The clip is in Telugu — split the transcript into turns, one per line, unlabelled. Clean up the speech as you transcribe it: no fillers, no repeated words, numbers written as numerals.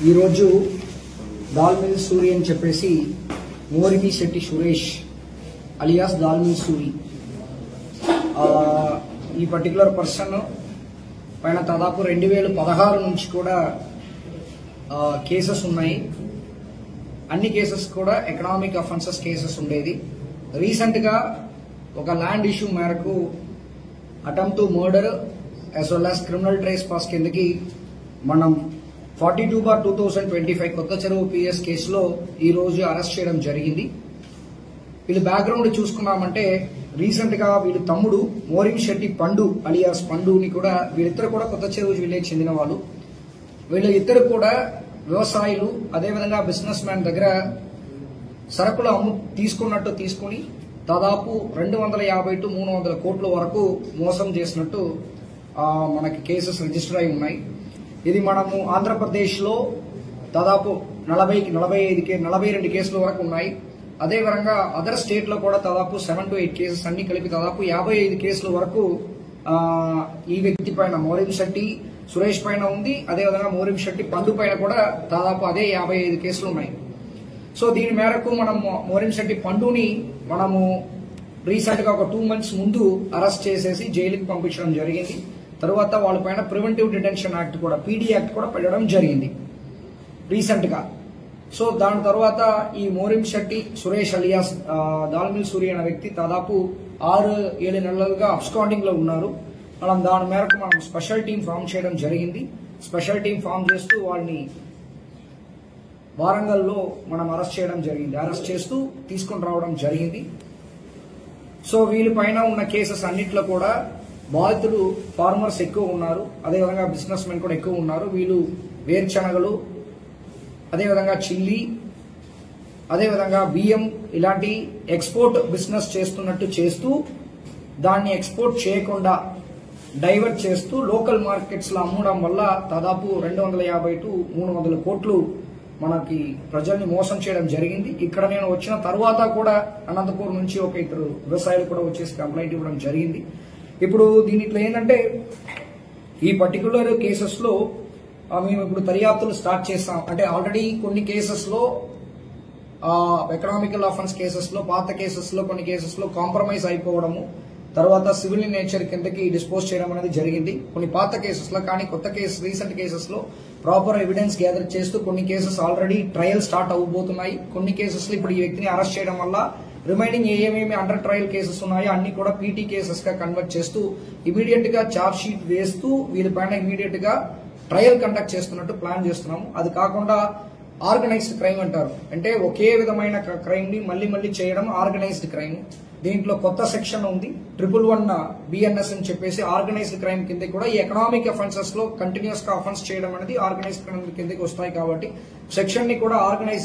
ఈరోజు దాల్మిల్ సూరి అని చెప్పేసి మోరిమి శెట్టి సురేష్ అలియాస్ దాల్మిల్ సూరి ఈ పర్టికులర్ పర్సన్ పైన దాదాపు 2016 నుంచి కూడా కేసెస్ ఉన్నాయి. అన్ని కేసెస్ కూడా ఎకనామిక్ అఫెన్సెస్ కేసెస్ ఉండేది. రీసెంట్ గా ఒక ల్యాండ్ ఇష్యూ మేరకు attempt to murder as well as criminal trace pass కిందకి మనం 42/2025 కొత్త చెరువు పిఎస్ కేసులో ఈ రోజు అరెస్ట్ చేయడం జరిగింది. వీళ్ళ బ్యాక్గ్రౌండ్ చూసుకున్నామంటే రీసెంట్ గా వీళ్ళ తమ్ముడు మోరిమి శెట్టి పండు అలియాస్ పండుని కూడా వీళ్ళిద్దరు కూడా కొత్త చెరువు విలేజ్ చెందిన వాళ్ళు. వీళ్ళిద్దరు కూడా వ్యవసాయులు, అదేవిధంగా బిజినెస్ మ్యాన్ దగ్గర సరుకులు తీసుకున్నట్టు తీసుకుని దాదాపు 250 to 300 కోట్ల వరకు మోసం చేసినట్టు మనకి కేసెస్ రిజిస్టర్ అయి ఉన్నాయి. ఇది మనము ఆంధ్రప్రదేశ్ లో దాదాపు 42 కేసుల వరకు ఉన్నాయి. అదేవిధంగా అదర్ స్టేట్ లో కూడా దాదాపు 7 to 8 కేసెస్ అన్ని కలిపి దాదాపు 55 కేసుల వరకు ఈ వ్యక్తి పైన మోరిమి శెట్టి సురేష్ పైన ఉంది. అదేవిధంగా మోరిమి శెట్టి పండు పైన కూడా దాదాపు అదే 55 కేసులు ఉన్నాయి. సో దీని మేరకు మనం మోరిమి శెట్టి పండుని మనము రీసెంట్ గా ఒక 2 months ముందు అరెస్ట్ చేసేసి జైలుకి పంపించడం జరిగింది. తర్వాత వాళ్ళపైన ప్రివెంటివ్ డిటెన్షన్ యాక్ట్ కూడా పీడీ యాక్ట్ కూడా పెట్టడం జరిగింది రీసెంట్ గా. సో దాని తర్వాత ఈ మోరిమి శెట్టి సురేష్ అలియాస్ దాల్మిల్ సూరి అనే వ్యక్తి దాదాపు 6-7 నెలలుగా అబ్స్కాండింగ్ లో ఉన్నారు. మనం దాని మేరకు మనం స్పెషల్ టీం ఫామ్ చేయడం జరిగింది. స్పెషల్ టీం ఫామ్ చేస్తూ వాళ్ళని వారంగల్లో మనం అరెస్ట్ చేయడం జరిగింది. అరెస్ట్ చేస్తూ తీసుకుని రావడం జరిగింది. సో వీళ్ళ పైన ఉన్న కేసెస్ అన్నిట్లో కూడా బాధితులు ఫార్మర్స్ ఎక్కువ ఉన్నారు, అదేవిధంగా బిజినెస్ మెన్ కూడా ఎక్కువ ఉన్నారు. వీళ్ళు వేరుశనగలు, అదేవిధంగా చిల్లీ, అదేవిధంగా బియ్యం ఇలాంటి ఎక్స్పోర్ట్ బిజినెస్ చేస్తున్నట్టు చేస్తూ దాన్ని ఎక్స్పోర్ట్ చేయకుండా డైవర్ట్ చేస్తూ లోకల్ మార్కెట్స్ లో అమ్మడం వల్ల దాదాపు 250 to 300 కోట్లు మనకి ప్రజల్ని మోసం చేయడం జరిగింది. ఇక్కడ నేను వచ్చిన తర్వాత కూడా అనంతపూర్ నుంచి ఒక ఇద్దరు వ్యవసాయాలు కూడా వచ్చేసి కంప్లైంట్ ఇవ్వడం జరిగింది. ఇప్పుడు దీనిట్లో ఏంటంటే ఈ పర్టికులర్ కేసెస్ లో మేము ఇప్పుడు దర్యాప్తులు స్టార్ట్ చేస్తాం. అంటే ఆల్రెడీ కొన్ని కేసెస్ లో ఎకనామికల్ అఫెన్స్ కేసెస్ లో, పాత కేసెస్ లో కొన్ని కేసెస్ లో కాంప్రమైజ్ అయిపోవడము, తర్వాత సివిల్ నేచర్ కిందకి డిస్పోజ్ చేయడం అనేది జరిగింది కొన్ని పాత కేసెస్ లో. కానీ కొత్త కేసు రీసెంట్ కేసెస్ లో ప్రాపర్ ఎవిడెన్స్ గ్యాదర్ చేస్తూ కొన్ని కేసెస్ ఆల్రెడీ ట్రయల్ స్టార్ట్ అవబోతున్నాయి. కొన్ని కేసెస్ లో ఇప్పుడు ఈ వ్యక్తిని అరెస్ట్ చేయడం వల్ల రిమైనింగ్ ఏమేమి అండర్ ట్రయల్ కేసెస్ ఉన్నాయో అన్ని కూడా పీటీ కేసెస్ గా కన్వర్ట్ చేస్తూ ఇమీడియట్ గా ఛార్జ్ షీట్ వేస్తూ వీళ్ళపైన ఇమీడియట్ గా ట్రయల్ కండక్ట్ చేస్తున్నట్టు ప్లాన్ చేస్తున్నాము. అది కాకుండా ఆర్గనైజ్డ్ క్రైమ్ అంటారు, అంటే ఒకే విధమైన క్రైమ్ ని మళ్ళీ చేయడం ఆర్గనైజ్డ్ క్రైమ్. దీంట్లో కొత్త సెక్షన్ ఉంది 111 బిఎన్ఎస్ అని చెప్పేసి ఆర్గనైజ్డ్ క్రైమ్ కింద కూడా ఈ ఎకనామిక్ అఫెన్సెస్ లో కంటిన్యూస్ గా అఫెన్స్ చేయడం అనేది ఆర్గనైజ్డ్ క్రైమ్ కిందకి వస్తాయి. కాబట్టి సెక్షన్ ని కూడా ఆర్గనైజ్